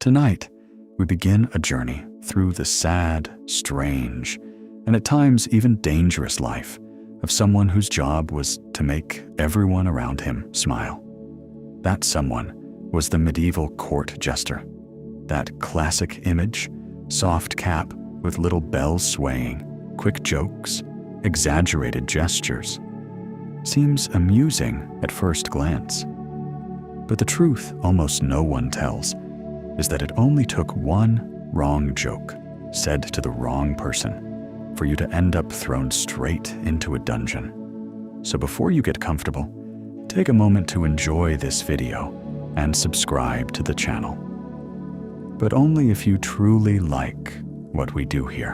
Tonight, we begin a journey through the sad, strange, and at times even dangerous life of someone whose job was to make everyone around him smile. That someone was the medieval court jester. That classic image, soft cap with little bells swaying, quick jokes, exaggerated gestures, seems amusing at first glance. But the truth almost no one tells is that it only took one wrong joke said to the wrong person for you to end up thrown straight into a dungeon. So before you get comfortable, take a moment to enjoy this video and subscribe to the channel. But only if you truly like what we do here.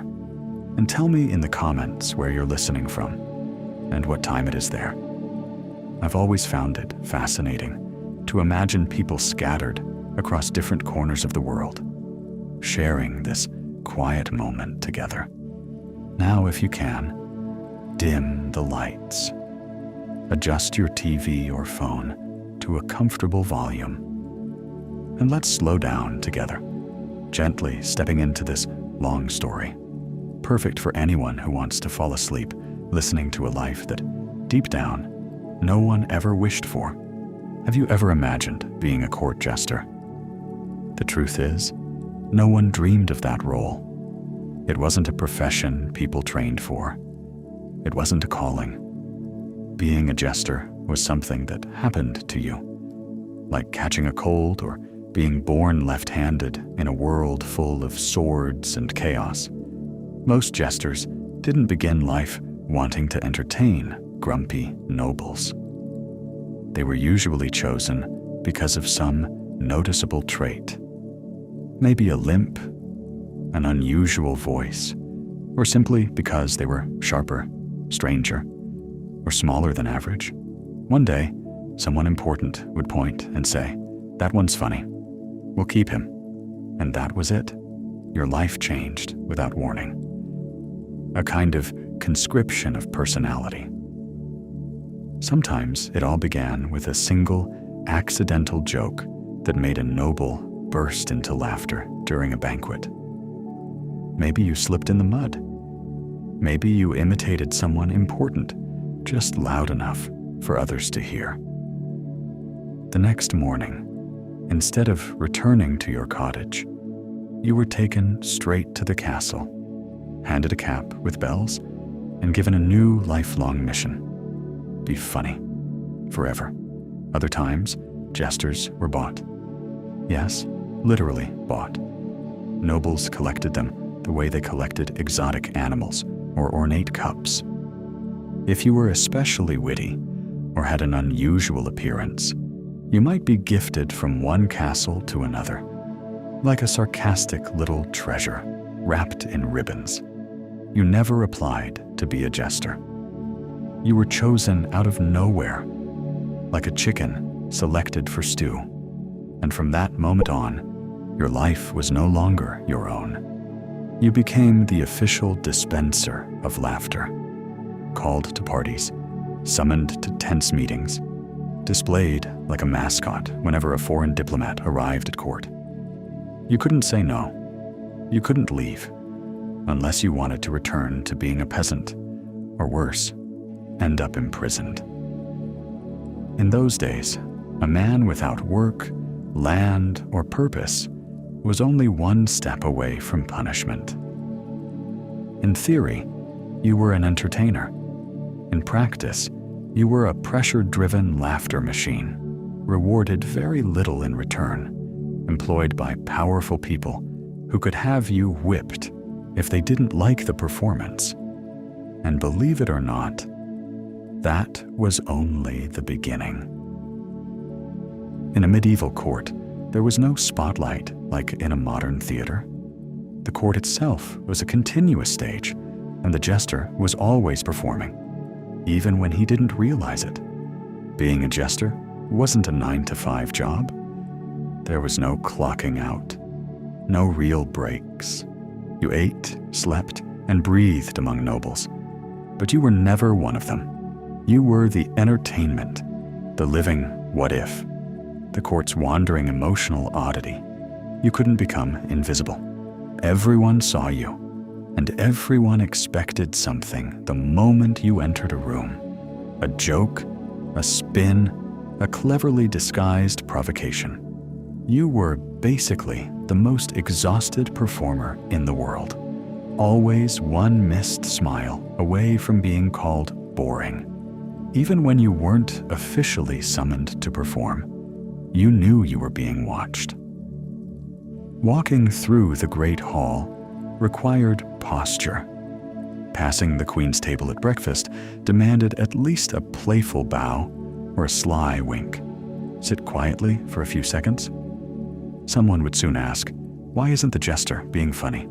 And tell me in the comments where you're listening from and what time it is there. I've always found it fascinating to imagine people scattered across different corners of the world, sharing this quiet moment together. Now, if you can, dim the lights. Adjust your TV or phone to a comfortable volume. And let's slow down together, gently stepping into this long story, perfect for anyone who wants to fall asleep listening to a life that, deep down, no one ever wished for. Have you ever imagined being a court jester? The truth is, no one dreamed of that role. It wasn't a profession people trained for. It wasn't a calling. Being a jester was something that happened to you, like catching a cold or being born left-handed in a world full of swords and chaos. Most jesters didn't begin life wanting to entertain grumpy nobles. They were usually chosen because of some noticeable trait. Maybe a limp, an unusual voice, or simply because they were sharper, stranger, or smaller than average. One day, someone important would point and say, "That one's funny. We'll keep him." And that was it. Your life changed without warning. A kind of conscription of personality. Sometimes it all began with a single, accidental joke that made a noble burst into laughter during a banquet. Maybe you slipped in the mud. Maybe you imitated someone important, just loud enough for others to hear. The next morning, instead of returning to your cottage, you were taken straight to the castle, handed a cap with bells, and given a new lifelong mission. Be funny. Forever. Other times, jesters were bought. Yes, literally bought. Nobles collected them the way they collected exotic animals or ornate cups. If you were especially witty or had an unusual appearance, you might be gifted from one castle to another, like a sarcastic little treasure wrapped in ribbons. You never applied to be a jester. You were chosen out of nowhere, like a chicken selected for stew. And from that moment on, your life was no longer your own. You became the official dispenser of laughter, called to parties, summoned to tense meetings, displayed like a mascot whenever a foreign diplomat arrived at court. You couldn't say no. You couldn't leave, unless you wanted to return to being a peasant, or worse, end up imprisoned. In those days, a man without work, land, or purpose was only one step away from punishment. In theory, you were an entertainer. In practice, you were a pressure-driven laughter machine, rewarded very little in return, employed by powerful people who could have you whipped if they didn't like the performance. And believe it or not, that was only the beginning. In a medieval court, there was no spotlight like in a modern theater. The court itself was a continuous stage, and the jester was always performing, even when he didn't realize it. Being a jester wasn't a 9-to-5 job. There was no clocking out, no real breaks. You ate, slept, and breathed among nobles, but you were never one of them. You were the entertainment, the living what if, the court's wandering emotional oddity. You couldn't become invisible. Everyone saw you, and everyone expected something the moment you entered a room. A joke, a spin, a cleverly disguised provocation. You were basically the most exhausted performer in the world. Always one missed smile away from being called boring. Even when you weren't officially summoned to perform, you knew you were being watched. Walking through the Great Hall required posture. Passing the Queen's table at breakfast demanded at least a playful bow or a sly wink. Sit quietly for a few seconds. Someone would soon ask, why isn't the Jester being funny?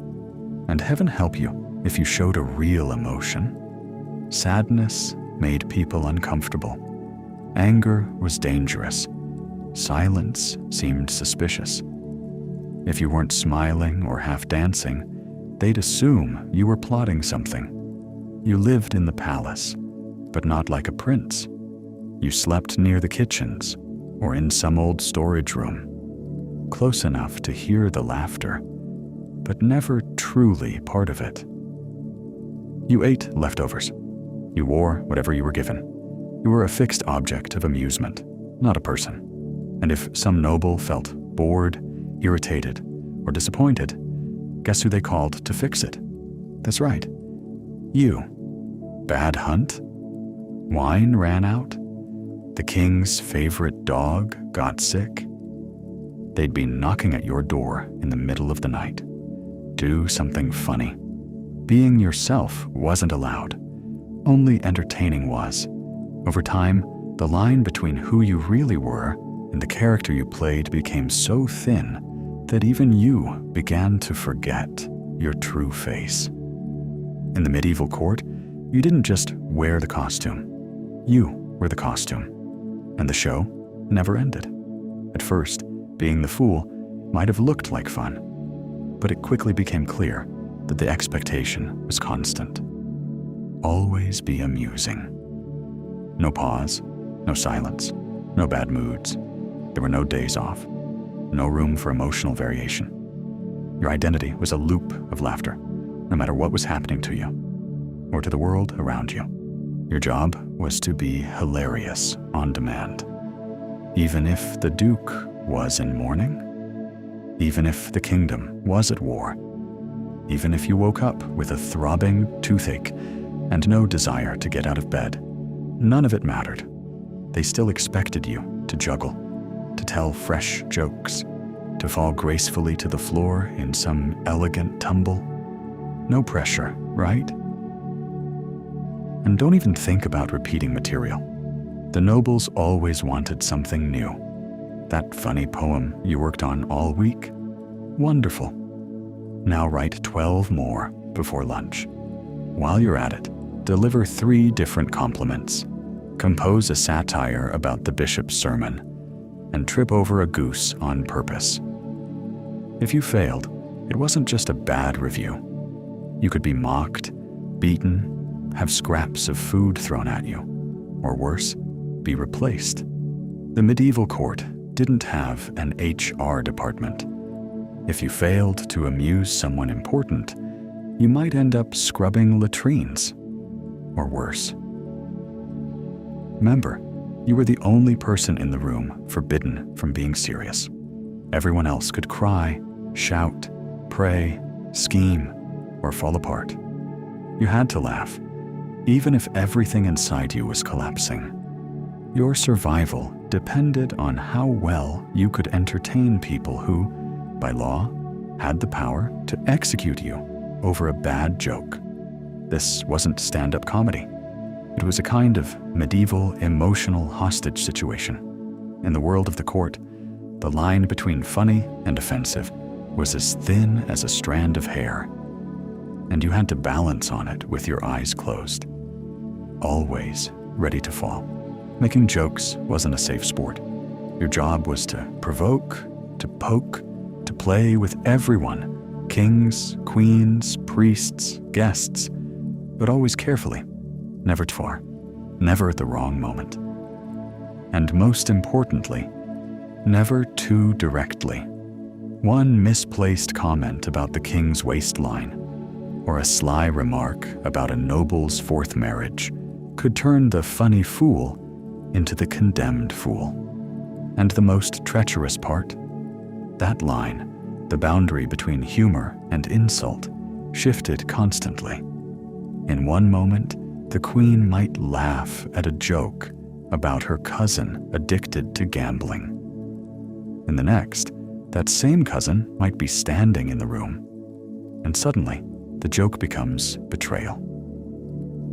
And heaven help you if you showed a real emotion. Sadness made people uncomfortable. Anger was dangerous. Silence seemed suspicious. If you weren't smiling or half dancing, they'd assume you were plotting something. You lived in the palace, but not like a prince. You slept near the kitchens or in some old storage room, close enough to hear the laughter, but never truly part of it. You ate leftovers. You wore whatever you were given. You were a fixed object of amusement, not a person. And if some noble felt bored, irritated, or disappointed, guess who they called to fix it? That's right, you. Bad hunt? Wine ran out? The king's favorite dog got sick? They'd be knocking at your door in the middle of the night. Do something funny. Being yourself wasn't allowed. Only entertaining was. Over time, the line between who you really were and the character you played became so thin that even you began to forget your true face. In the medieval court, you didn't just wear the costume. You were the costume. And the show never ended. At first, being the fool might have looked like fun, but it quickly became clear that the expectation was constant. Always be amusing. No pause, no silence, no bad moods. There were no days off, no room for emotional variation. Your identity was a loop of laughter, no matter what was happening to you or to the world around you. Your job was to be hilarious on demand. Even if the Duke was in mourning, even if the kingdom was at war, even if you woke up with a throbbing toothache and no desire to get out of bed, none of it mattered. They still expected you to juggle, to tell fresh jokes, to fall gracefully to the floor in some elegant tumble. No pressure, right? And don't even think about repeating material. The nobles always wanted something new. That funny poem you worked on all week? Wonderful. Now write 12 more before lunch. While you're at it, deliver 3 different compliments. Compose a satire about the bishop's sermon, and trip over a goose on purpose. If you failed, it wasn't just a bad review. You could be mocked, beaten, have scraps of food thrown at you, or worse, be replaced. The medieval court didn't have an HR department. If you failed to amuse someone important, you might end up scrubbing latrines, or worse. Remember, you were the only person in the room forbidden from being serious. Everyone else could cry, shout, pray, scheme, or fall apart. You had to laugh, even if everything inside you was collapsing. Your survival depended on how well you could entertain people who, by law, had the power to execute you over a bad joke. This wasn't stand-up comedy. It was a kind of medieval emotional hostage situation. In the world of the court, the line between funny and offensive was as thin as a strand of hair, and you had to balance on it with your eyes closed, always ready to fall. Making jokes wasn't a safe sport. Your job was to provoke, to poke, to play with everyone, kings, queens, priests, guests, but always carefully, never too far, never at the wrong moment. And most importantly, never too directly. One misplaced comment about the king's waistline, or a sly remark about a noble's fourth marriage, could turn the funny fool into the condemned fool. And the most treacherous part? That line, the boundary between humor and insult, shifted constantly. In one moment, the queen might laugh at a joke about her cousin addicted to gambling. In the next, that same cousin might be standing in the room, and suddenly, the joke becomes betrayal.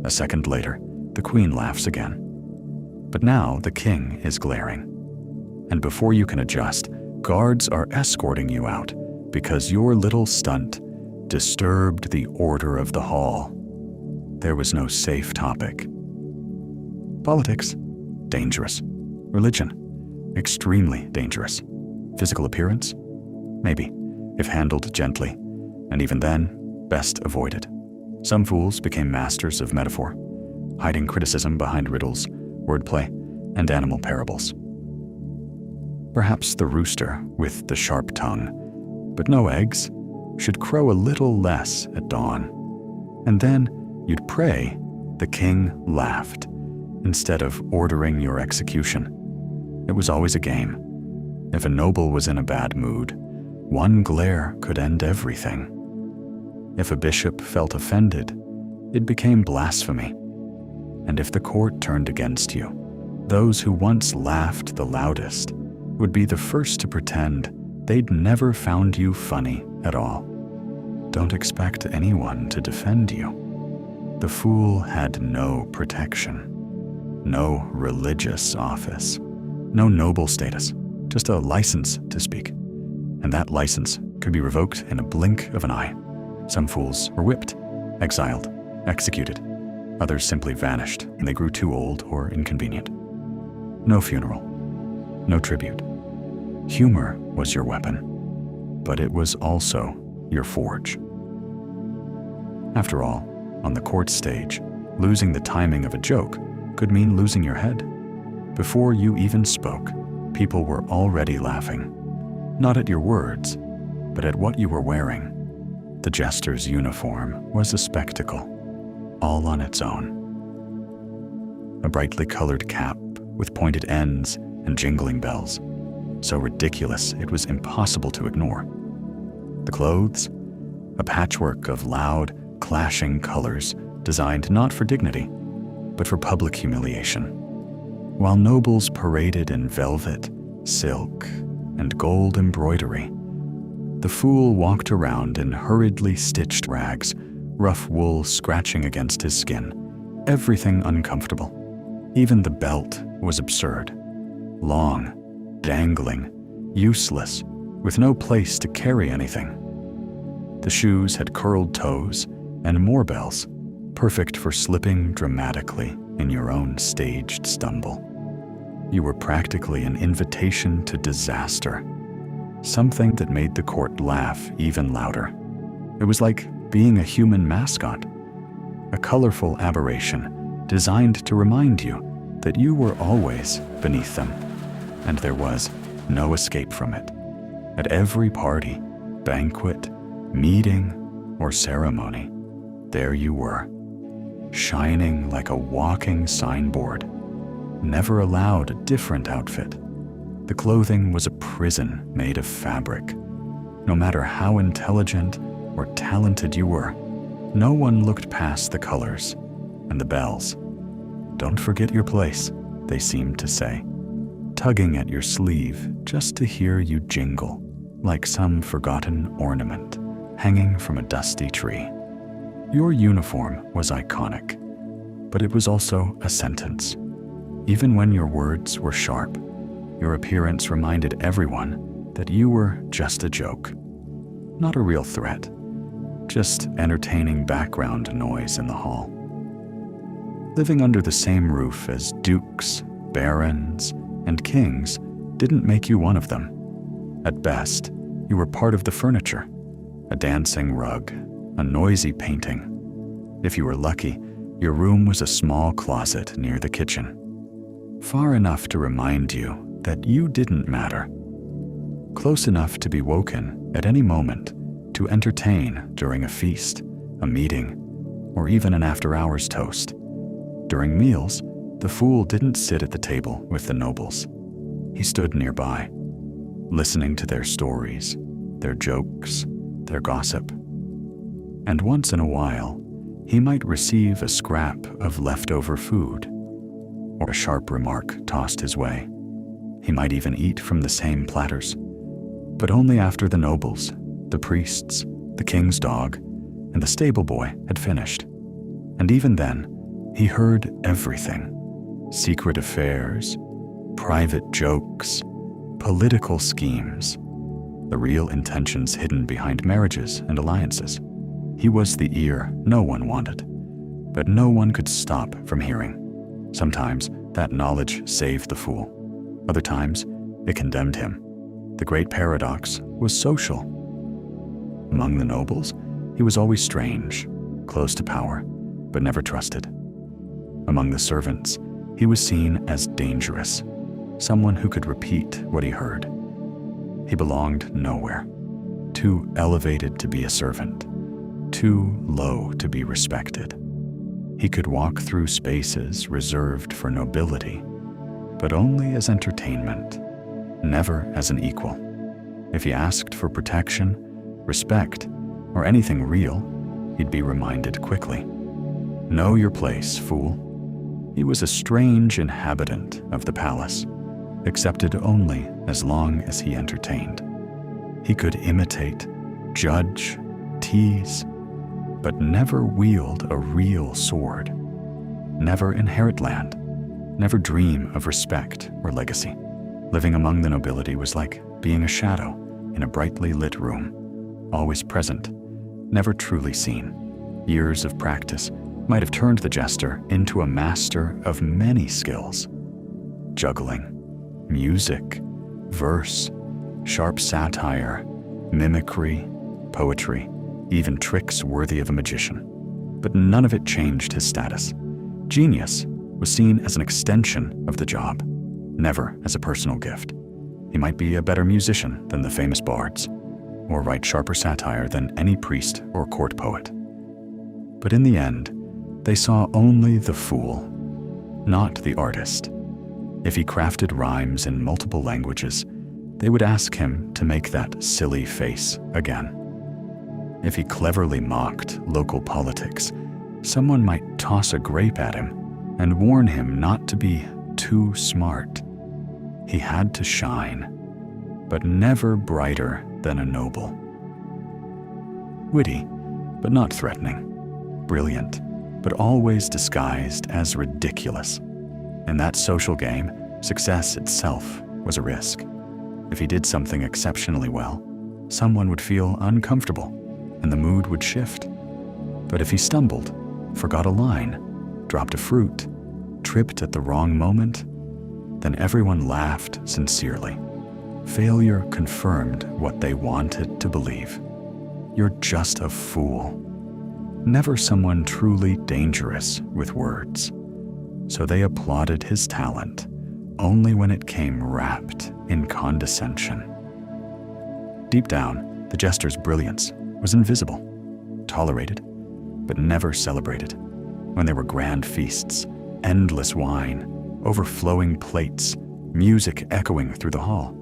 A second later, the queen laughs again. But now the king is glaring. And before you can adjust, guards are escorting you out because your little stunt disturbed the order of the hall. There was no safe topic. Politics, dangerous. Religion, extremely dangerous. Physical appearance, maybe, if handled gently, and even then, best avoided. Some fools became masters of metaphor, hiding criticism behind riddles, wordplay, and animal parables. Perhaps the rooster with the sharp tongue, but no eggs, should crow a little less at dawn. And then you'd pray the king laughed instead of ordering your execution. It was always a game. If a noble was in a bad mood, one glare could end everything. If a bishop felt offended, it became blasphemy. And if the court turned against you, those who once laughed the loudest would be the first to pretend they'd never found you funny at all. Don't expect anyone to defend you. The fool had no protection, no religious office, no noble status, just a license to speak. And that license could be revoked in a blink of an eye. Some fools were whipped, exiled, executed. Others simply vanished when they grew too old or inconvenient. No funeral, no tribute. Humor was your weapon, but it was also your forge. After all, on the court stage, losing the timing of a joke could mean losing your head. Before you even spoke, people were already laughing, not at your words, but at what you were wearing. The jester's uniform was a spectacle, all on its own. A brightly colored cap with pointed ends and jingling bells, so ridiculous it was impossible to ignore. The clothes, a patchwork of loud, clashing colors designed not for dignity, but for public humiliation. While nobles paraded in velvet, silk, and gold embroidery, the fool walked around in hurriedly stitched rags, rough wool scratching against his skin, everything uncomfortable. Even the belt was absurd. Long, dangling, useless, with no place to carry anything. The shoes had curled toes and more bells, perfect for slipping dramatically in your own staged stumble. You were practically an invitation to disaster, something that made the court laugh even louder. It was like being a human mascot, a colorful aberration designed to remind you that you were always beneath them, and there was no escape from it. At every party, banquet, meeting, or ceremony, there you were, shining like a walking signboard, never allowed a different outfit. The clothing was a prison made of fabric. No matter how intelligent or talented you were, no one looked past the colors and the bells. Don't forget your place, they seemed to say, tugging at your sleeve just to hear you jingle like some forgotten ornament hanging from a dusty tree. Your uniform was iconic, but it was also a sentence. Even when your words were sharp, your appearance reminded everyone that you were just a joke, not a real threat, just entertaining background noise in the hall. Living under the same roof as dukes, barons, and kings didn't make you one of them. At best, you were part of the furniture, a dancing rug, a noisy painting. If you were lucky, your room was a small closet near the kitchen, far enough to remind you that you didn't matter. close enough to be woken at any moment to entertain during a feast, a meeting, or even an after-hours toast. During meals, the fool didn't sit at the table with the nobles. He stood nearby, listening to their stories, their jokes, their gossip. And once in a while, he might receive a scrap of leftover food or a sharp remark tossed his way. He might even eat from the same platters, but only after the nobles, the priests, the king's dog, and the stable boy had finished. And even then, he heard everything: secret affairs, private jokes, political schemes, the real intentions hidden behind marriages and alliances. He was the ear no one wanted, but no one could stop from hearing. Sometimes that knowledge saved the fool. Other times, it condemned him. The great paradox was social. Among the nobles, he was always strange, close to power, but never trusted. Among the servants, he was seen as dangerous, someone who could repeat what he heard. He belonged nowhere, too elevated to be a servant, too low to be respected. He could walk through spaces reserved for nobility, but only as entertainment, never as an equal. If he asked for protection, respect, or anything real, he'd be reminded quickly. Know your place, fool. He was a strange inhabitant of the palace, accepted only as long as he entertained. He could imitate, judge, tease, but never wield a real sword, never inherit land, never dream of respect or legacy. Living among the nobility was like being a shadow in a brightly lit room, always present, never truly seen. Years of practice might have turned the jester into a master of many skills: juggling, music, verse, sharp satire, mimicry, poetry, even tricks worthy of a magician. But none of it changed his status. Genius was seen as an extension of the job, never as a personal gift. He might be a better musician than the famous bards, or write sharper satire than any priest or court poet. But in the end, they saw only the fool, not the artist. If he crafted rhymes in multiple languages, they would ask him to make that silly face again. If he cleverly mocked local politics, someone might toss a grape at him and warn him not to be too smart. He had to shine, but never brighter than a noble. Witty, but not threatening. Brilliant, but always disguised as ridiculous. In that social game, success itself was a risk. If he did something exceptionally well, someone would feel uncomfortable, and the mood would shift. But if he stumbled, forgot a line, dropped a fruit, tripped at the wrong moment, then everyone laughed sincerely. Failure confirmed what they wanted to believe. You're just a fool. Never someone truly dangerous with words. So they applauded his talent only when it came wrapped in condescension. Deep down, the jester's brilliance was invisible, tolerated, but never celebrated. When there were grand feasts, endless wine, overflowing plates, music echoing through the hall,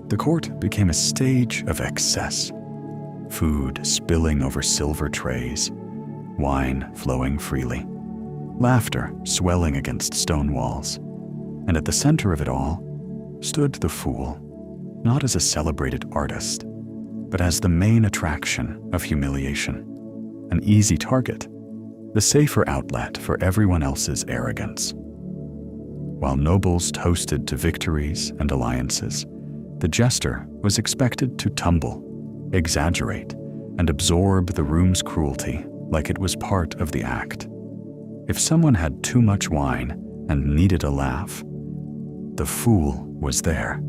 the court became a stage of excess. Food spilling over silver trays, wine flowing freely, laughter swelling against stone walls. And at the center of it all stood the fool, not as a celebrated artist, but as the main attraction of humiliation, an easy target, the safer outlet for everyone else's arrogance. While nobles toasted to victories and alliances, the jester was expected to tumble, exaggerate, and absorb the room's cruelty like it was part of the act. If someone had too much wine and needed a laugh, the fool was there.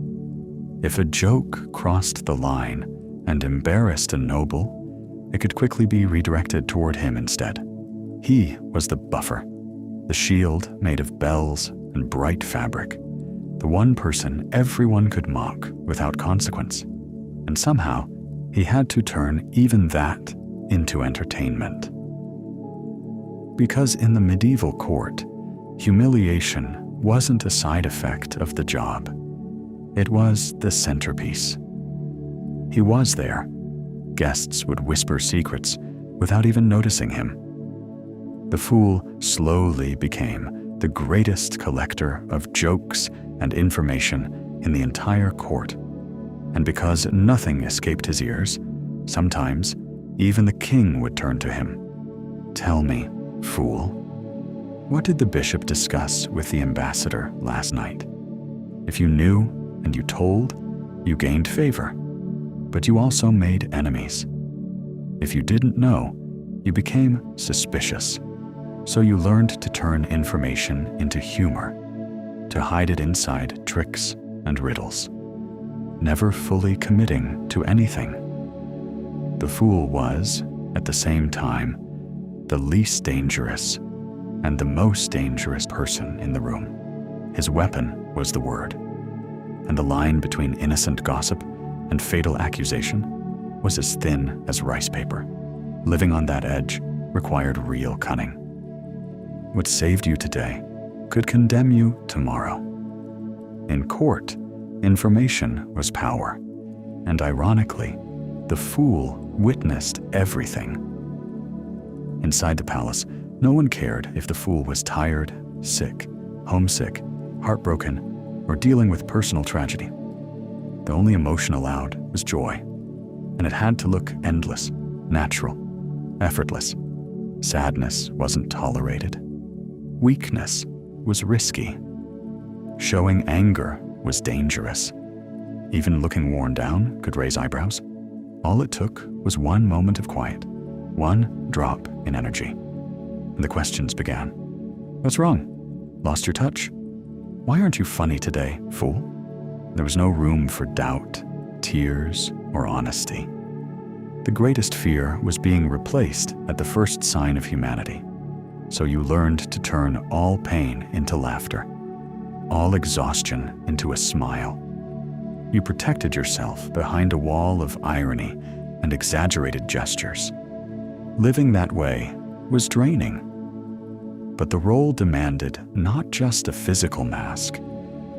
If a joke crossed the line and embarrassed a noble, it could quickly be redirected toward him instead. He was the buffer, the shield made of bells and bright fabric, the one person everyone could mock without consequence. and somehow he had to turn even that into entertainment. Because in the medieval court, humiliation wasn't a side effect of the job. It was the centerpiece. He was there. Guests would whisper secrets without even noticing him. The fool slowly became the greatest collector of jokes and information in the entire court. And because nothing escaped his ears, sometimes even the king would turn to him. "Tell me, fool, what did the bishop discuss with the ambassador last night?" If you knew and you told, you gained favor, but you also made enemies. If you didn't know, you became suspicious. So you learned to turn information into humor, to hide it inside tricks and riddles, never fully committing to anything. The fool was, at the same time, the least dangerous and the most dangerous person in the room. His weapon was the word, and the line between innocent gossip and fatal accusation was as thin as rice paper. Living on that edge required real cunning. What saved you today could condemn you tomorrow. In court, information was power, and ironically, the fool witnessed everything. Inside the palace, no one cared if the fool was tired, sick, homesick, heartbroken, or dealing with personal tragedy. The only emotion allowed was joy, and it had to look endless, natural, effortless. Sadness wasn't tolerated. Weakness was risky. Showing anger was dangerous. Even looking worn down could raise eyebrows. All it took was one moment of quiet, one drop in energy. And the questions began. "What's wrong? Lost your touch? Why aren't you funny today, fool?" There was no room for doubt, tears, or honesty. The greatest fear was being replaced at the first sign of humanity. So you learned to turn all pain into laughter, all exhaustion into a smile. You protected yourself behind a wall of irony and exaggerated gestures. Living that way was draining. But the role demanded not just a physical mask,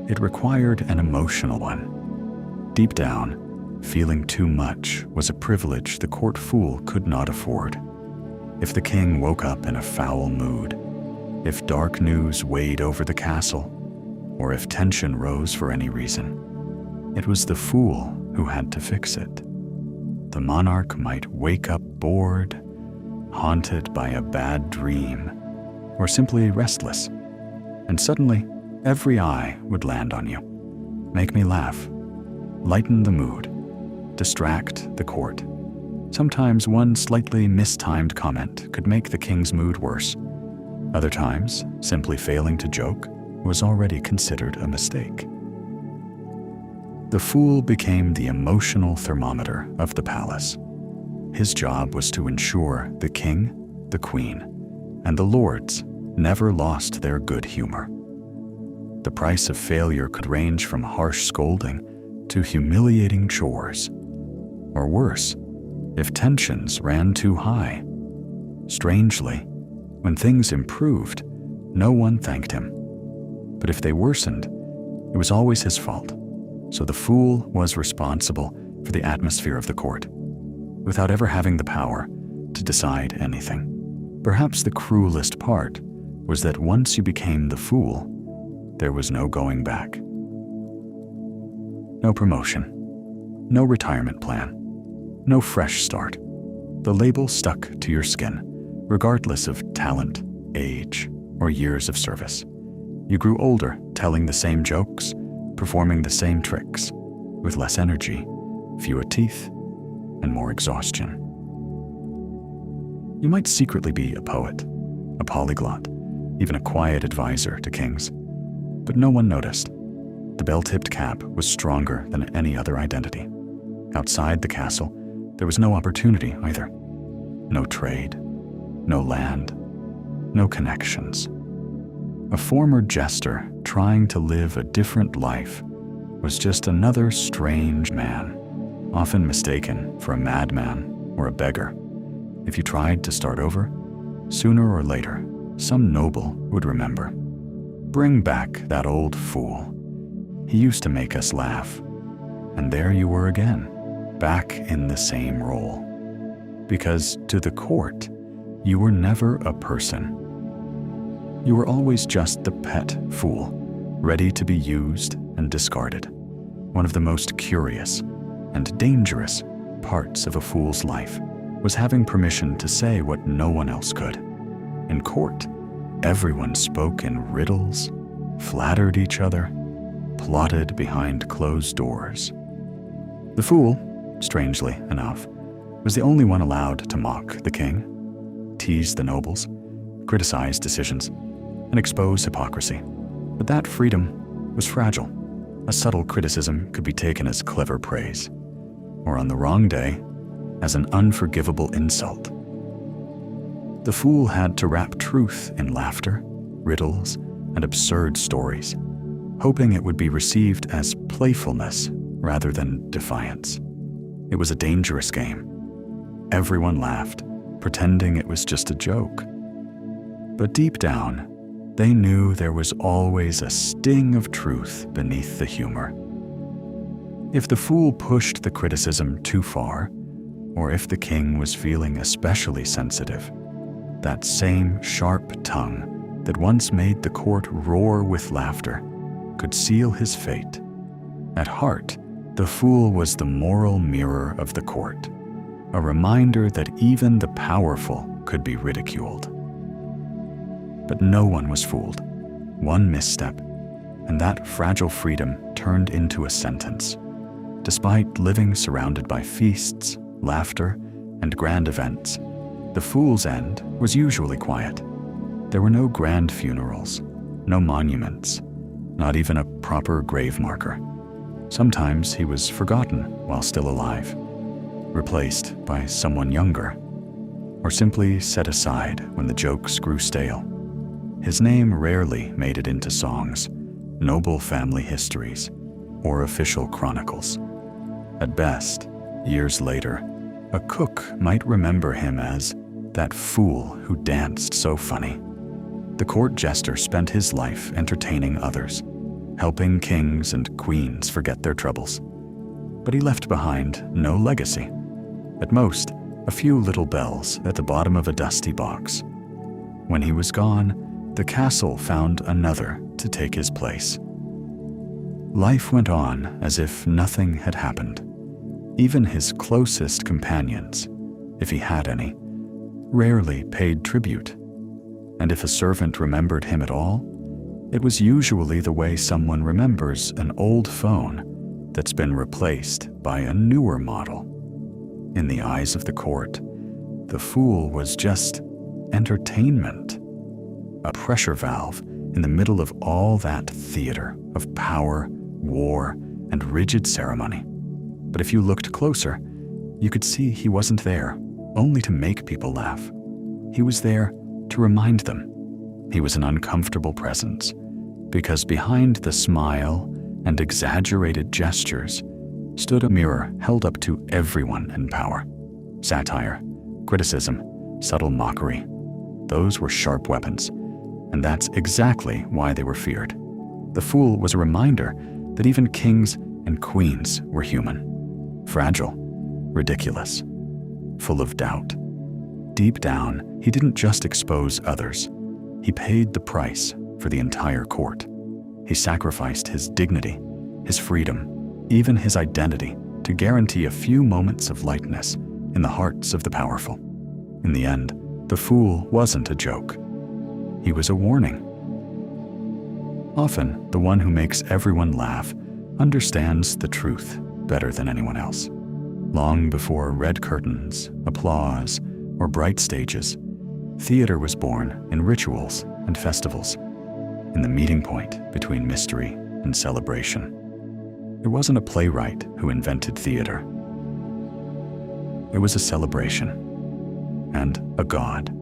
it required an emotional one. Deep down, feeling too much was a privilege the court fool could not afford. If the king woke up in a foul mood, if dark news weighed over the castle, or if tension rose for any reason, it was the fool who had to fix it. The monarch might wake up bored, haunted by a bad dream, or simply restless, and suddenly every eye would land on you. Make me laugh, lighten the mood, distract the court. Sometimes one slightly mistimed comment could make the king's mood worse. Other times, simply failing to joke was already considered a mistake. The fool became the emotional thermometer of the palace. His job was to ensure the king, the queen, and the lords never lost their good humor. The price of failure could range from harsh scolding to humiliating chores, or worse, if tensions ran too high. Strangely, when things improved, no one thanked him. But if they worsened, it was always his fault. So the fool was responsible for the atmosphere of the court, without ever having the power to decide anything. Perhaps the cruelest part was that once you became the fool, there was no going back. No promotion, no retirement plan, no fresh start. The label stuck to your skin, regardless of talent, age, or years of service. You grew older, telling the same jokes, performing the same tricks, with less energy, fewer teeth, and more exhaustion. You might secretly be a poet, a polyglot, even a quiet advisor to kings, but no one noticed. The bell-tipped cap was stronger than any other identity. Outside the castle, there was no opportunity either. No trade, no land, no connections. A former jester trying to live a different life was just another strange man, often mistaken for a madman or a beggar. If you tried to start over, sooner or later, some noble would remember. Bring back that old fool. He used to make us laugh. And there you were again, back in the same role. Because to the court, you were never a person. You were always just the pet fool, ready to be used and discarded. One of the most curious and dangerous parts of a fool's life was having permission to say what no one else could. In court, everyone spoke in riddles, flattered each other, plotted behind closed doors. The fool, strangely enough, was the only one allowed to mock the king, tease the nobles, criticize decisions, and expose hypocrisy. But that freedom was fragile. A subtle criticism could be taken as clever praise, or on the wrong day, as an unforgivable insult. The fool had to wrap truth in laughter, riddles, and absurd stories, hoping it would be received as playfulness rather than defiance. It was a dangerous game. Everyone laughed, pretending it was just a joke. But deep down, they knew there was always a sting of truth beneath the humor. If the fool pushed the criticism too far, or if the king was feeling especially sensitive, that same sharp tongue that once made the court roar with laughter could seal his fate. At heart, the fool was the moral mirror of the court, a reminder that even the powerful could be ridiculed. But no one was fooled. One misstep, and that fragile freedom turned into a sentence. Despite living surrounded by feasts, laughter, and grand events, the fool's end was usually quiet. There were no grand funerals, no monuments, not even a proper grave marker. Sometimes he was forgotten while still alive, replaced by someone younger, or simply set aside when the jokes grew stale. His name rarely made it into songs, noble family histories, or official chronicles. At best, years later, a cook might remember him as that fool who danced so funny. The court jester spent his life entertaining others, helping kings and queens forget their troubles. But he left behind no legacy. At most, a few little bells at the bottom of a dusty box. When he was gone, the castle found another to take his place. Life went on as if nothing had happened. Even his closest companions, if he had any, rarely paid tribute. And if a servant remembered him at all, it was usually the way someone remembers an old phone that's been replaced by a newer model. In the eyes of the court, the fool was just entertainment, a pressure valve in the middle of all that theater of power, war, and rigid ceremony. But if you looked closer, you could see he wasn't there only to make people laugh. He was there to remind them. He was an uncomfortable presence, because behind the smile and exaggerated gestures stood a mirror held up to everyone in power. Satire, criticism, subtle mockery. Those were sharp weapons, and that's exactly why they were feared. The fool was a reminder that even kings and queens were human, fragile, ridiculous, full of doubt. Deep down, he didn't just expose others. He paid the price for the entire court. He sacrificed his dignity, his freedom, even his identity to guarantee a few moments of lightness in the hearts of the powerful. In the end, the fool wasn't a joke. He was a warning. Often, the one who makes everyone laugh understands the truth better than anyone else. Long before red curtains, applause, or bright stages, theater was born in rituals and festivals, in the meeting point between mystery and celebration. It wasn't a playwright who invented theater. It was a celebration, and a god,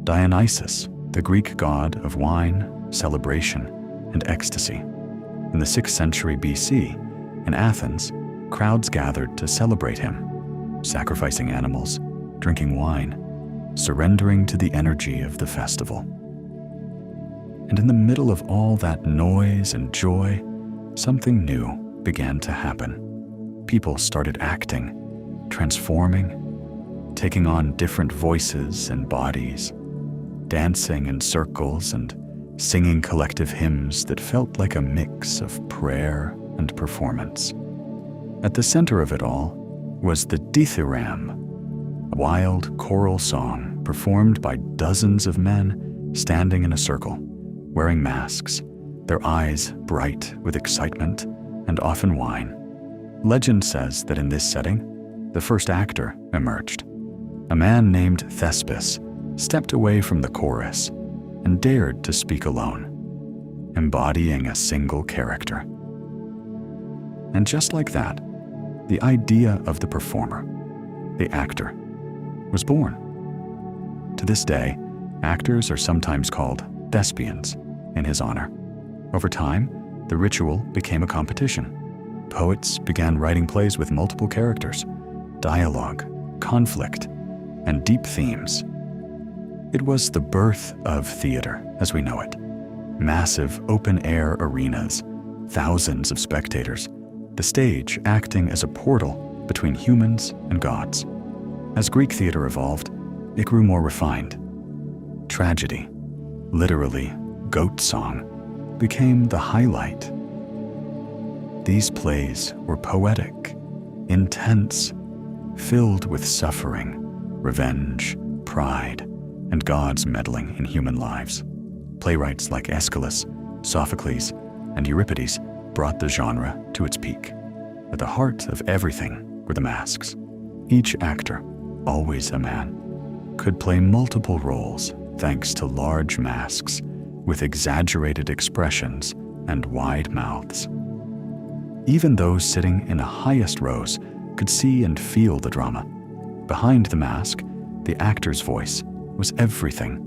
Dionysus, the Greek god of wine, celebration, and ecstasy. In the 6th century BC, in Athens, crowds gathered to celebrate him, sacrificing animals, drinking wine, surrendering to the energy of the festival. And in the middle of all that noise and joy, something new began to happen. People started acting, transforming, taking on different voices and bodies, dancing in circles and singing collective hymns that felt like a mix of prayer and performance. At the center of it all was the Dithiram, a wild choral song performed by dozens of men standing in a circle, wearing masks, their eyes bright with excitement and often wine. Legend says that in this setting, the first actor emerged. A man named Thespis stepped away from the chorus and dared to speak alone, embodying a single character. And just like that, the idea of the performer, the actor, was born. To this day, actors are sometimes called thespians in his honor. Over time, the ritual became a competition. Poets began writing plays with multiple characters, dialogue, conflict, and deep themes. It was the birth of theater as we know it. Massive open-air arenas, thousands of spectators, the stage acting as a portal between humans and gods. As Greek theater evolved, it grew more refined. Tragedy, literally goat song, became the highlight. These plays were poetic, intense, filled with suffering, revenge, pride, and God's meddling in human lives. Playwrights like Aeschylus, Sophocles, and Euripides brought the genre to its peak. At the heart of everything were the masks. Each actor, always a man, could play multiple roles thanks to large masks with exaggerated expressions and wide mouths. Even those sitting in the highest rows could see and feel the drama. Behind the mask, the actor's voice was everything.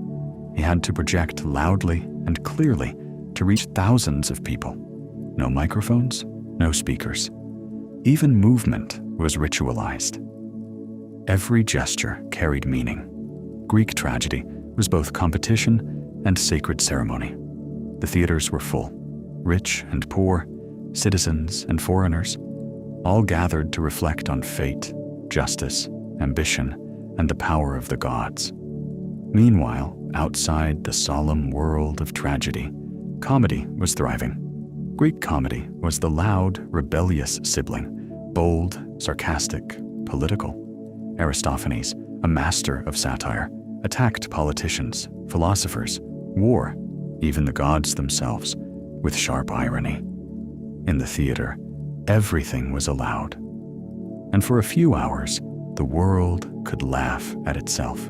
He had to project loudly and clearly to reach thousands of people. No microphones, no speakers. Even movement was ritualized. Every gesture carried meaning. Greek tragedy was both competition and sacred ceremony. The theaters were full. Rich and poor, citizens and foreigners, all gathered to reflect on fate, justice, ambition, and the power of the gods. Meanwhile, outside the solemn world of tragedy, comedy was thriving. Greek comedy was the loud, rebellious sibling, bold, sarcastic, political. Aristophanes, a master of satire, attacked politicians, philosophers, war, even the gods themselves, with sharp irony. In the theater, everything was allowed. And for a few hours, the world could laugh at itself,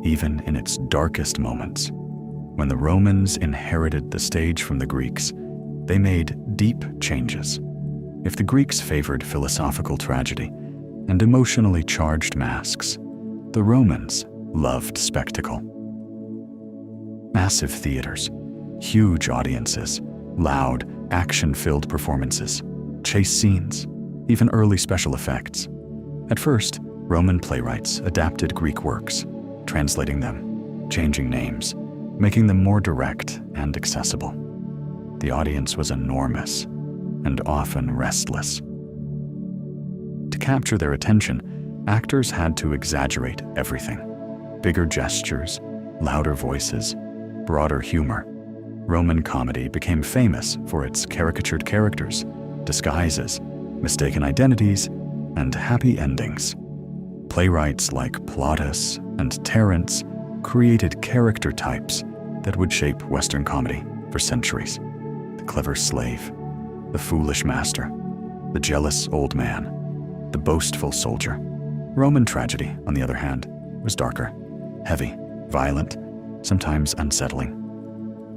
even in its darkest moments. When the Romans inherited the stage from the Greeks, they made deep changes. If the Greeks favored philosophical tragedy and emotionally charged masks, the Romans loved spectacle. Massive theaters, huge audiences, loud, action-filled performances, chase scenes, even early special effects. At first, Roman playwrights adapted Greek works, translating them, changing names, making them more direct and accessible. The audience was enormous and often restless. To capture their attention, actors had to exaggerate everything. Bigger gestures, louder voices, broader humor. Roman comedy became famous for its caricatured characters, disguises, mistaken identities, and happy endings. Playwrights like Plautus and Terence created character types that would shape Western comedy for centuries. The clever slave, the foolish master, the jealous old man, the boastful soldier. Roman tragedy, on the other hand, was darker, heavy, violent, sometimes unsettling.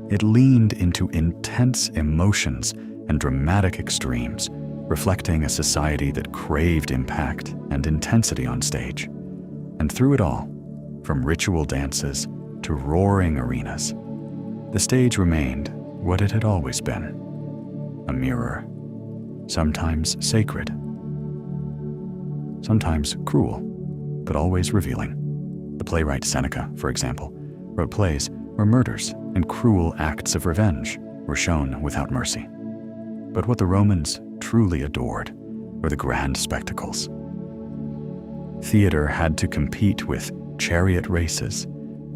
It leaned into intense emotions and dramatic extremes, reflecting a society that craved impact and intensity on stage. And through it all, from ritual dances to roaring arenas, the stage remained what it had always been: a mirror, sometimes sacred, sometimes cruel, but always revealing. The playwright Seneca, for example, wrote plays where murders and cruel acts of revenge were shown without mercy. But what the Romans truly adored were the grand spectacles. Theater had to compete with chariot races,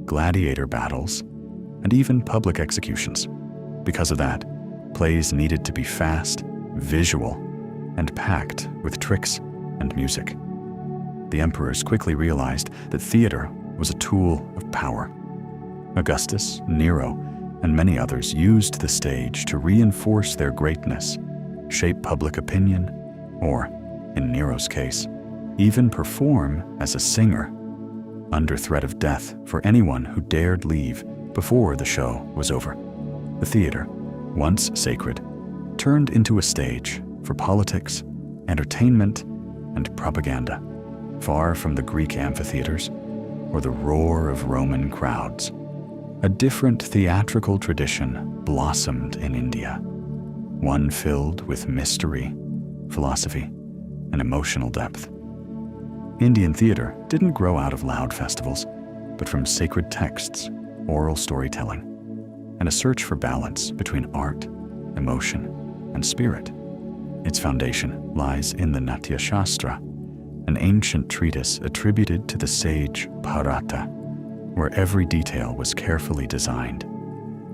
gladiator battles, and even public executions. Because of that, plays needed to be fast, visual, and packed with tricks and music. The emperors quickly realized that theater was a tool of power. Augustus, Nero, and many others used the stage to reinforce their greatness, shape public opinion, or, in Nero's case, even perform as a singer, under threat of death for anyone who dared leave before the show was over. The theater, once sacred, turned into a stage for politics, entertainment, and propaganda, far from the Greek amphitheaters or the roar of Roman crowds. A different theatrical tradition blossomed in India, one filled with mystery, philosophy, and emotional depth. Indian theater didn't grow out of loud festivals, but from sacred texts, oral storytelling, and a search for balance between art, emotion, and spirit. Its foundation lies in the Natya Shastra, an ancient treatise attributed to the sage Bharata, where every detail was carefully designed.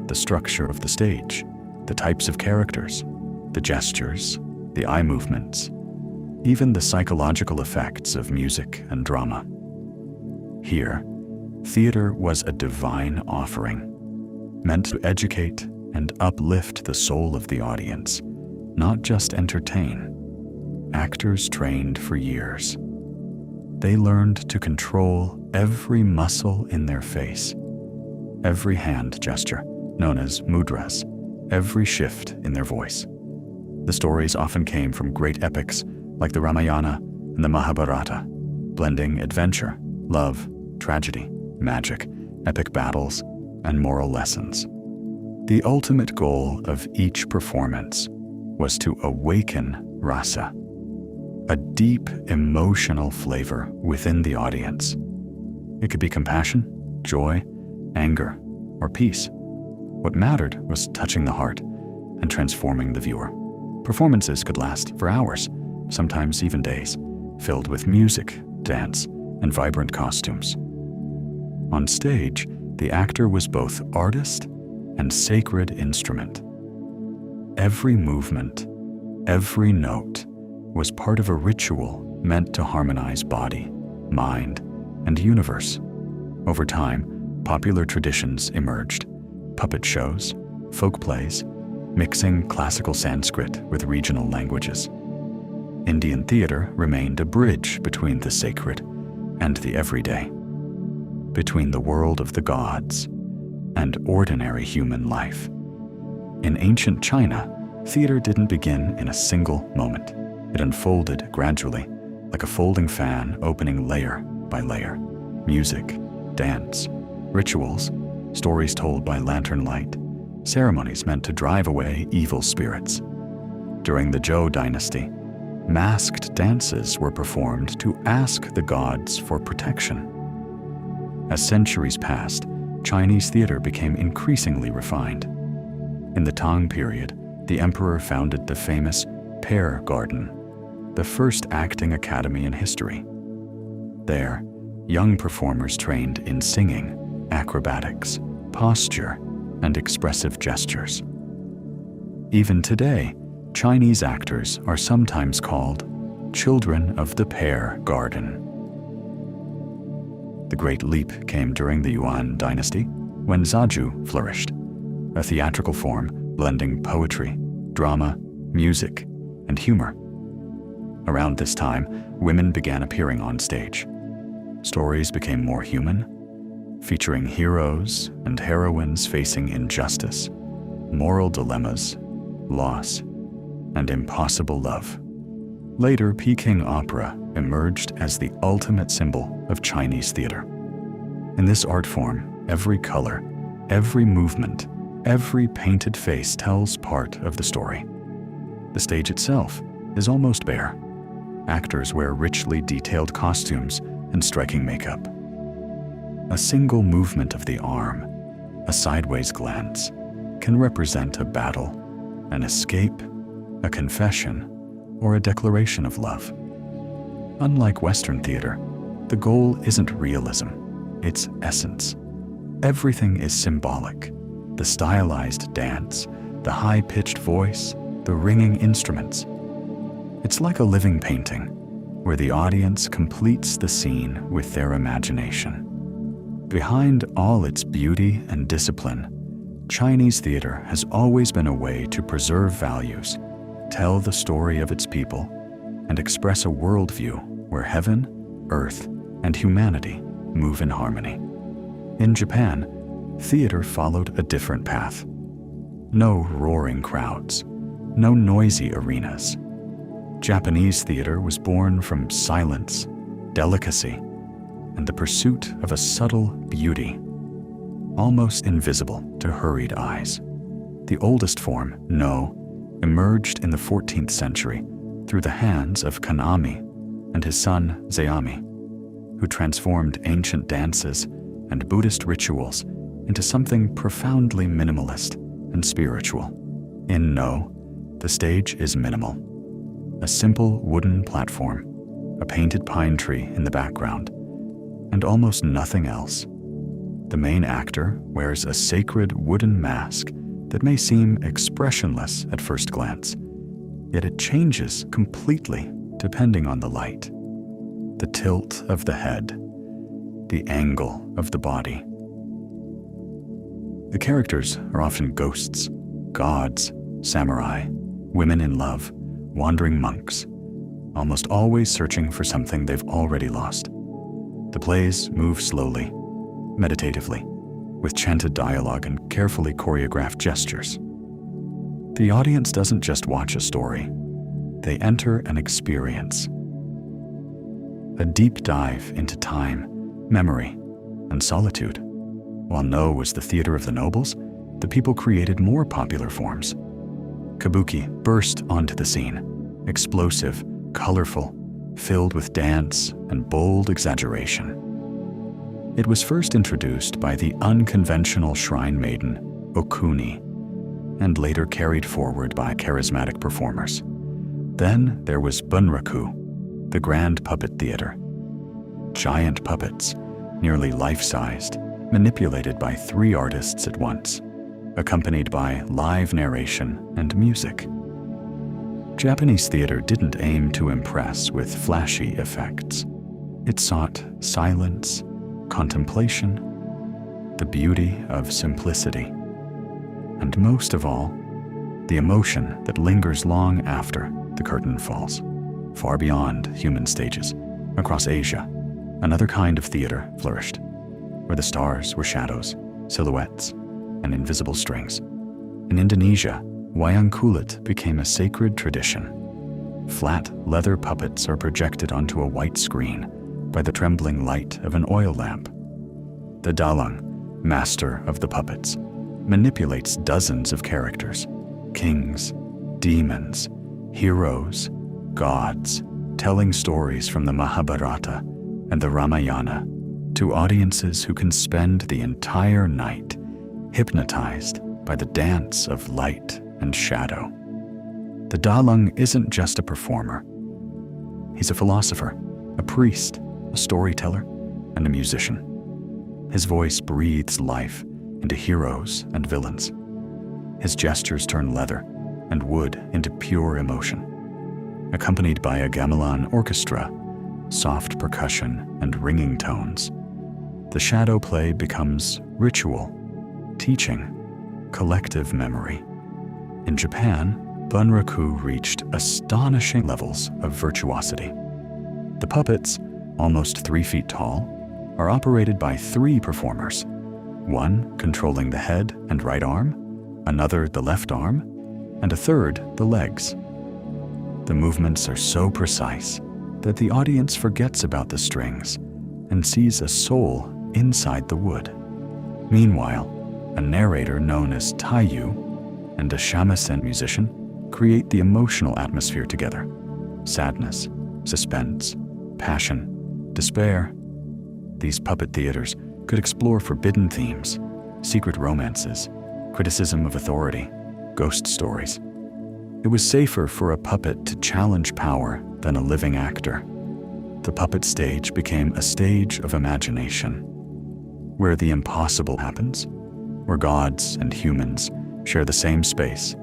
The structure of the stage, the types of characters, the gestures, the eye movements, even the psychological effects of music and drama. Here, theater was a divine offering, meant to educate and uplift the soul of the audience, not just entertain. Actors trained for years. They learned to control every muscle in their face, every hand gesture, known as mudras, every shift in their voice. The stories often came from great epics like the Ramayana and the Mahabharata, blending adventure, love, tragedy, magic, epic battles, and moral lessons. The ultimate goal of each performance was to awaken rasa, a deep emotional flavor within the audience. It could be compassion, joy, anger, or peace. What mattered was touching the heart and transforming the viewer. Performances could last for hours, sometimes even days, filled with music, dance, and vibrant costumes. On stage, the actor was both artist and sacred instrument. Every movement, every note, was part of a ritual meant to harmonize body, mind, and universe. Over time, popular traditions emerged: puppet shows, folk plays, mixing classical Sanskrit with regional languages. Indian theater remained a bridge between the sacred and the everyday, between the world of the gods and ordinary human life. In ancient China, theater didn't begin in a single moment. It unfolded gradually, like a folding fan opening layer by layer. Music, dance, rituals, stories told by lantern light, ceremonies meant to drive away evil spirits. During the Zhou dynasty, masked dances were performed to ask the gods for protection. As centuries passed, Chinese theater became increasingly refined. In the Tang period, the emperor founded the famous Pear Garden, the first acting academy in history. There, young performers trained in singing, acrobatics, posture, and expressive gestures. Even today, Chinese actors are sometimes called children of the Pear Garden. The Great Leap came during the Yuan dynasty, when Zaju flourished, a theatrical form blending poetry, drama, music, and humor. Around this time, women began appearing on stage. Stories became more human, featuring heroes and heroines facing injustice, moral dilemmas, loss, and impossible love. Later, Peking opera emerged as the ultimate symbol of Chinese theater. In this art form, every color, every movement, every painted face tells part of the story. The stage itself is almost bare. Actors wear richly detailed costumes and striking makeup. A single movement of the arm, a sideways glance, can represent a battle, an escape, a confession, or a declaration of love. Unlike Western theater, the goal isn't realism, it's essence. Everything is symbolic. The stylized dance, the high-pitched voice, the ringing instruments. It's like a living painting, where the audience completes the scene with their imagination. Behind all its beauty and discipline, Chinese theater has always been a way to preserve values, tell the story of its people, and express a worldview where heaven, earth, and humanity move in harmony. In Japan, theater followed a different path. No roaring crowds, no noisy arenas. Japanese theater was born from silence, delicacy, and the pursuit of a subtle beauty, almost invisible to hurried eyes. The oldest form, No, emerged in the 14th century through the hands of Kanami and his son Zeami, who transformed ancient dances and Buddhist rituals into something profoundly minimalist and spiritual. In No, the stage is minimal. A simple wooden platform, a painted pine tree in the background, and almost nothing else. The main actor wears a sacred wooden mask that may seem expressionless at first glance, yet it changes completely depending on the light, the tilt of the head, the angle of the body. The characters are often ghosts, gods, samurai, women in love, wandering monks, almost always searching for something they've already lost. The plays move slowly, meditatively, with chanted dialogue and carefully choreographed gestures. The audience doesn't just watch a story, they enter an experience. A deep dive into time, memory, and solitude. While No was the theater of the nobles, the people created more popular forms. Kabuki burst onto the scene, explosive, colorful, filled with dance and bold exaggeration. It was first introduced by the unconventional shrine maiden, Okuni, and later carried forward by charismatic performers. Then there was Bunraku, the grand puppet theater. Giant puppets, nearly life-sized, manipulated by 3 artists at once, accompanied by live narration and music. Japanese theater didn't aim to impress with flashy effects. It sought silence, contemplation, the beauty of simplicity, and most of all, the emotion that lingers long after the curtain falls. Far beyond human stages, across Asia, another kind of theater flourished, where the stars were shadows, silhouettes, and invisible strings. In Indonesia, wayang kulit became a sacred tradition. Flat leather puppets are projected onto a white screen by the trembling light of an oil lamp. The dalang, master of the puppets, manipulates dozens of characters, kings, demons, heroes, gods, telling stories from the Mahabharata and the Ramayana to audiences who can spend the entire night hypnotized by the dance of light and shadow. The dalang isn't just a performer. He's a philosopher, a priest, a storyteller, and a musician. His voice breathes life into heroes and villains. His gestures turn leather and wood into pure emotion. Accompanied by a gamelan orchestra, soft percussion, and ringing tones, the shadow play becomes ritual, teaching, collective memory. In Japan, Bunraku reached astonishing levels of virtuosity. The puppets, almost 3 feet tall, are operated by 3 performers, one controlling the head and right arm, another the left arm, and a third the legs. The movements are so precise that the audience forgets about the strings and sees a soul inside the wood. Meanwhile, a narrator known as Taiyu and a shamisen musician create the emotional atmosphere together. Sadness, suspense, passion, despair. These puppet theaters could explore forbidden themes, secret romances, criticism of authority, ghost stories. It was safer for a puppet to challenge power than a living actor. The puppet stage became a stage of imagination, where the impossible happens, where gods and humans share the same space,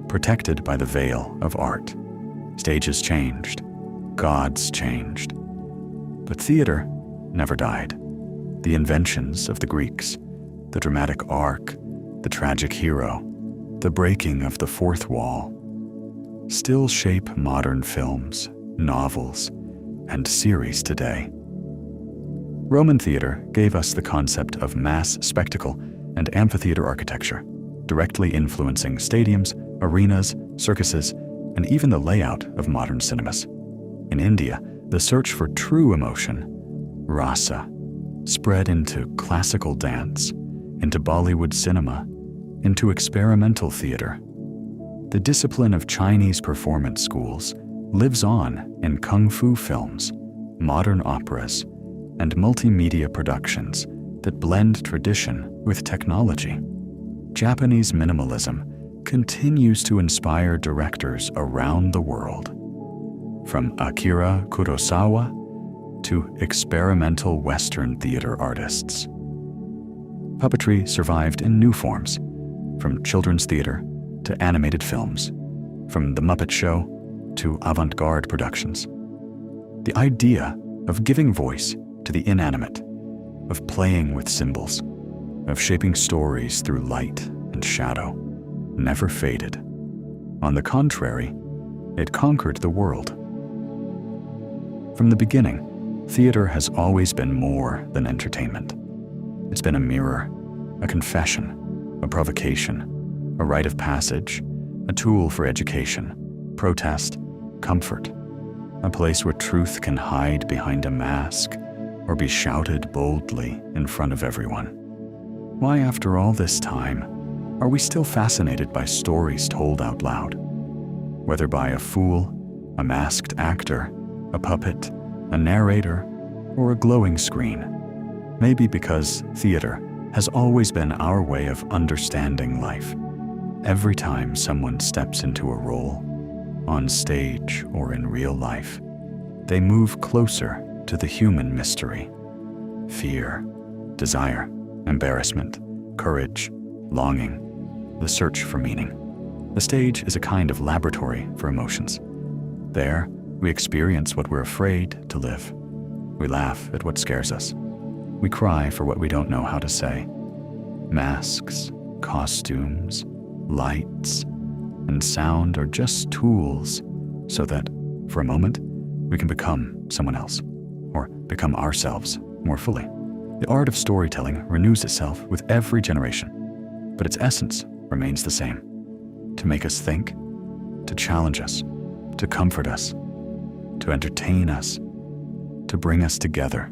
protected by the veil of art. Stages changed, gods changed, but theater never died. The inventions of the Greeks, the dramatic arc, the tragic hero, the breaking of the fourth wall, still shape modern films, novels, and series today. Roman theater gave us the concept of mass spectacle and amphitheater architecture, directly influencing stadiums, arenas, circuses, and even the layout of modern cinemas. In India, the search for true emotion, rasa, spread into classical dance, into Bollywood cinema, into experimental theater. The discipline of Chinese performance schools lives on in kung fu films, modern operas, and multimedia productions that blend tradition with technology. Japanese minimalism continues to inspire directors around the world, from Akira Kurosawa to experimental Western theater artists. Puppetry survived in new forms, from children's theater to animated films, from The Muppet Show to avant-garde productions. The idea of giving voice to the inanimate, of playing with symbols, of shaping stories through light and shadow, never faded. On the contrary, it conquered the world. From the beginning, theater has always been more than entertainment. It's been a mirror, a confession, a provocation, a rite of passage, a tool for education, protest, comfort, a place where truth can hide behind a mask or be shouted boldly in front of everyone. Why, after all this time, are we still fascinated by stories told out loud? Whether by a fool, a masked actor, a puppet, a narrator, or a glowing screen. Maybe because theater has always been our way of understanding life. Every time someone steps into a role, on stage or in real life, they move closer to the human mystery. Fear, desire, embarrassment, courage, longing, the search for meaning. The stage is a kind of laboratory for emotions. There, we experience what we're afraid to live. We laugh at what scares us. We cry for what we don't know how to say. Masks, costumes, lights, and sound are just tools so that, for a moment, we can become someone else, or become ourselves more fully. The art of storytelling renews itself with every generation, but its essence remains the same: to make us think, to challenge us, to comfort us, to entertain us, to bring us together,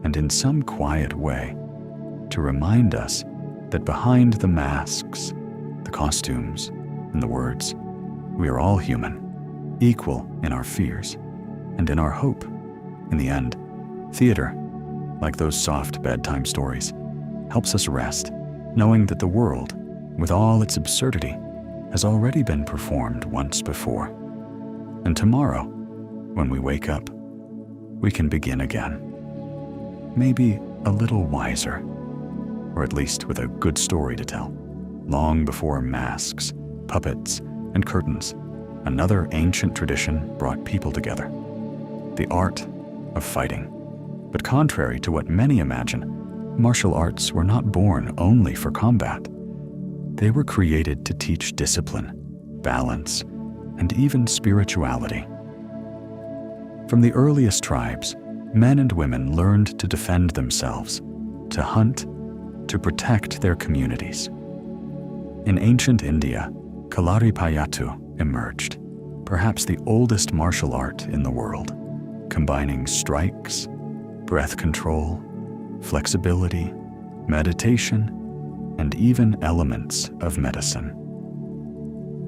and in some quiet way, to remind us that behind the masks, the costumes, and the words, we are all human, equal in our fears and in our hope. In the end, theater, like those soft bedtime stories, helps us rest, knowing that the world, with all its absurdity, has already been performed once before. And tomorrow, when we wake up, we can begin again. Maybe a little wiser, or at least with a good story to tell. Long before masks, puppets, and curtains, another ancient tradition brought people together: the art of fighting. But contrary to what many imagine, martial arts were not born only for combat. They were created to teach discipline, balance, and even spirituality. From the earliest tribes, men and women learned to defend themselves, to hunt, to protect their communities. In ancient India, Kalaripayattu emerged, perhaps the oldest martial art in the world, combining strikes, breath control, flexibility, meditation, and even elements of medicine.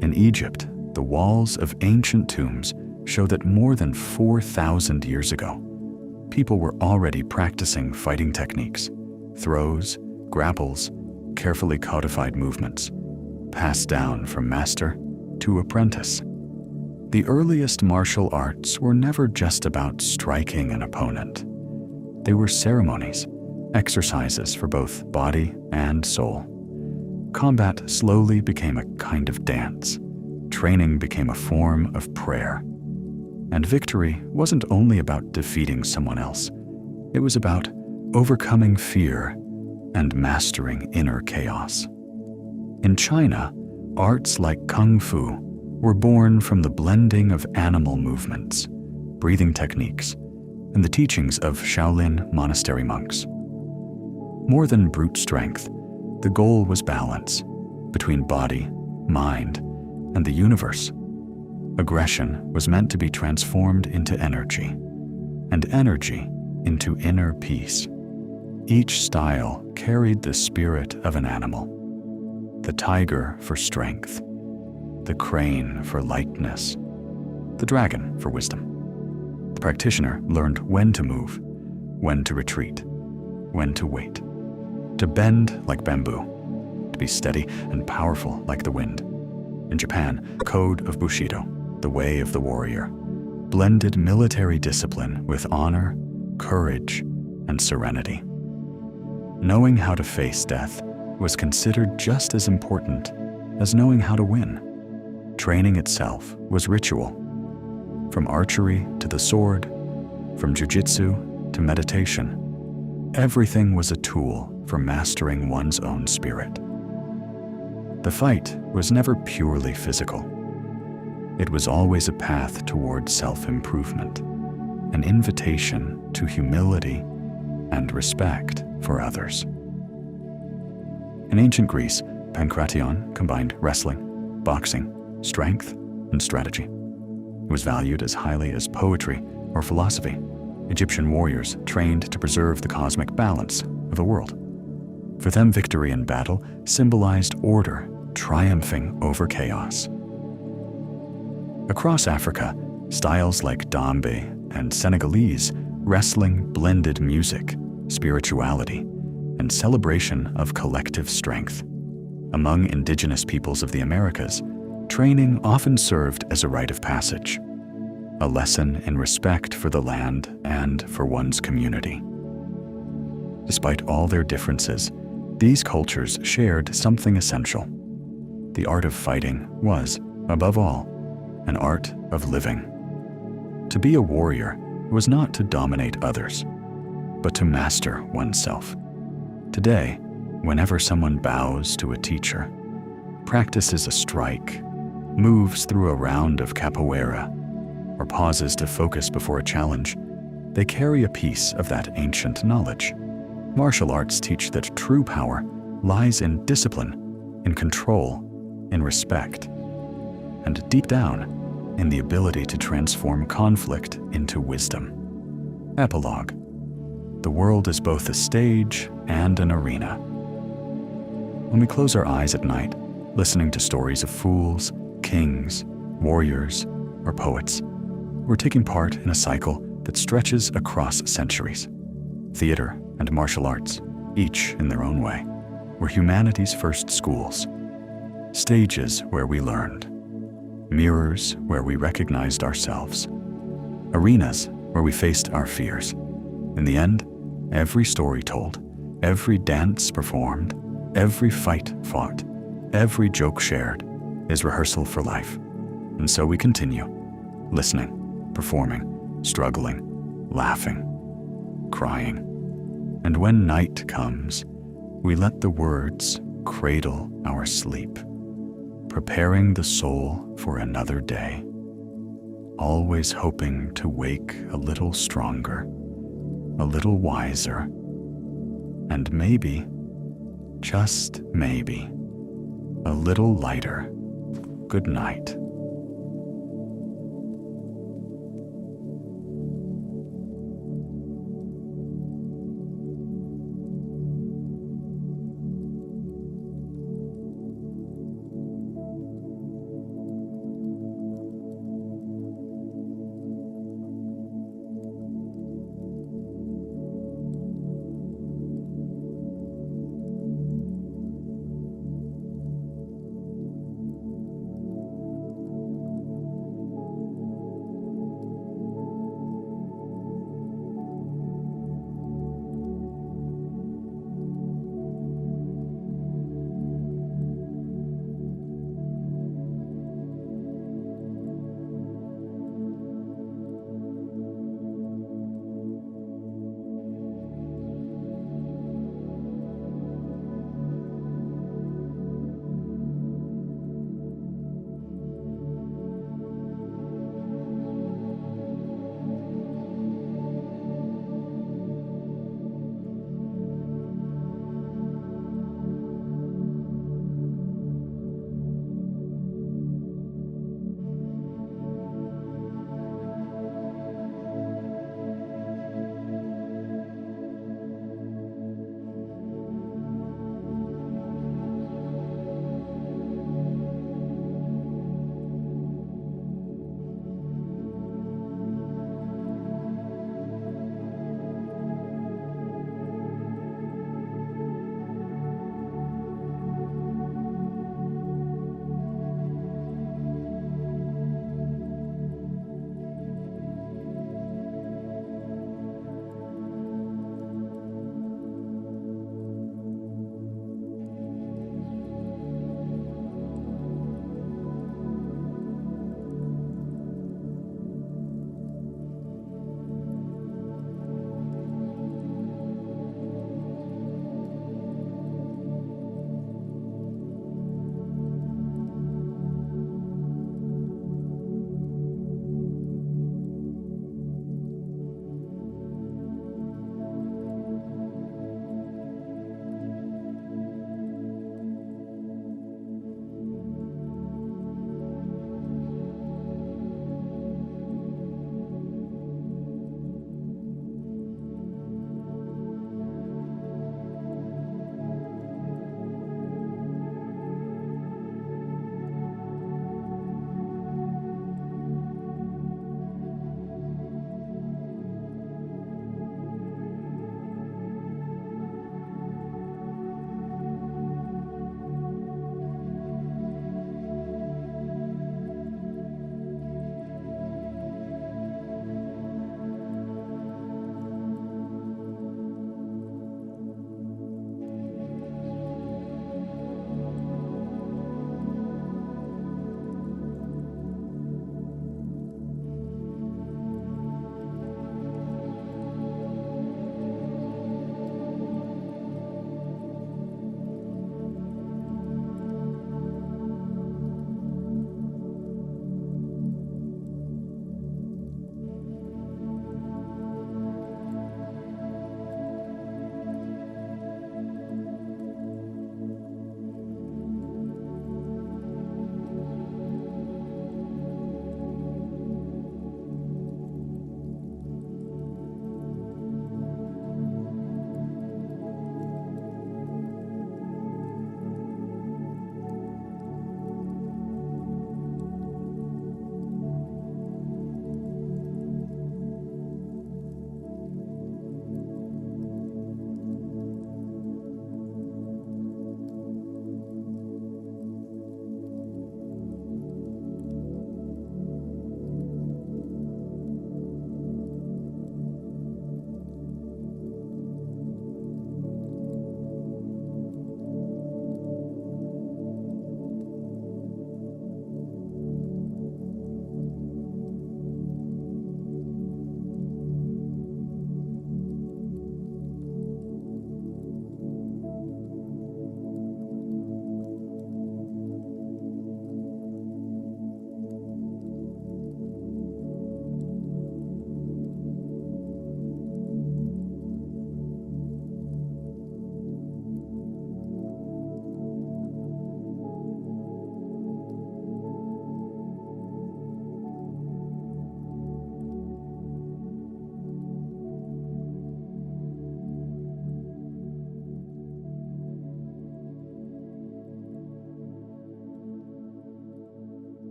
In Egypt, the walls of ancient tombs show that more than 4,000 years ago, people were already practicing fighting techniques, throws, grapples, carefully codified movements, passed down from master to apprentice. The earliest martial arts were never just about striking an opponent. They were ceremonies, exercises for both body and soul. Combat slowly became a kind of dance. Training became a form of prayer. And victory wasn't only about defeating someone else. It was about overcoming fear and mastering inner chaos. In China, arts like Kung Fu were born from the blending of animal movements, breathing techniques, and the teachings of Shaolin monastery monks. More than brute strength, the goal was balance between body, mind, and the universe. Aggression was meant to be transformed into energy, and energy into inner peace. Each style carried the spirit of an animal: the tiger for strength, the crane for lightness, the dragon for wisdom. The practitioner learned when to move, when to retreat, when to wait, to bend like bamboo, to be steady and powerful like the wind. In Japan, the code of Bushido, the way of the warrior, blended military discipline with honor, courage, and serenity. Knowing how to face death was considered just as important as knowing how to win. Training itself was ritual. From archery to the sword, from jujitsu to meditation, everything was a tool for mastering one's own spirit. The fight was never purely physical. It was always a path toward self-improvement, an invitation to humility and respect for others. In ancient Greece, pankration combined wrestling, boxing, strength, and strategy. It was valued as highly as poetry or philosophy. Egyptian warriors trained to preserve the cosmic balance of the world. For them, victory in battle symbolized order triumphing over chaos. Across Africa, styles like Dambe and Senegalese wrestling blended music, spirituality, and celebration of collective strength. Among indigenous peoples of the Americas, training often served as a rite of passage, a lesson in respect for the land and for one's community. Despite all their differences, these cultures shared something essential. The art of fighting was, above all, an art of living. To be a warrior was not to dominate others, but to master oneself. Today, whenever someone bows to a teacher, practices a strike, moves through a round of capoeira, or pauses to focus before a challenge, they carry a piece of that ancient knowledge. Martial arts teach that true power lies in discipline, in control, in respect, and deep down, in the ability to transform conflict into wisdom. Epilogue. The world is both a stage and an arena. When we close our eyes at night, listening to stories of fools, kings, warriors, or poets, we're taking part in a cycle that stretches across centuries. Theater and martial arts, each in their own way, were humanity's first schools. Stages where we learned. Mirrors where we recognized ourselves. Arenas where we faced our fears. In the end, every story told, every dance performed, every fight fought, every joke shared is rehearsal for life. And so we continue, listening, performing, struggling, laughing, crying. And when night comes, we let the words cradle our sleep, preparing the soul for another day, always hoping to wake a little stronger, a little wiser, and maybe, just maybe, a little lighter. Good night.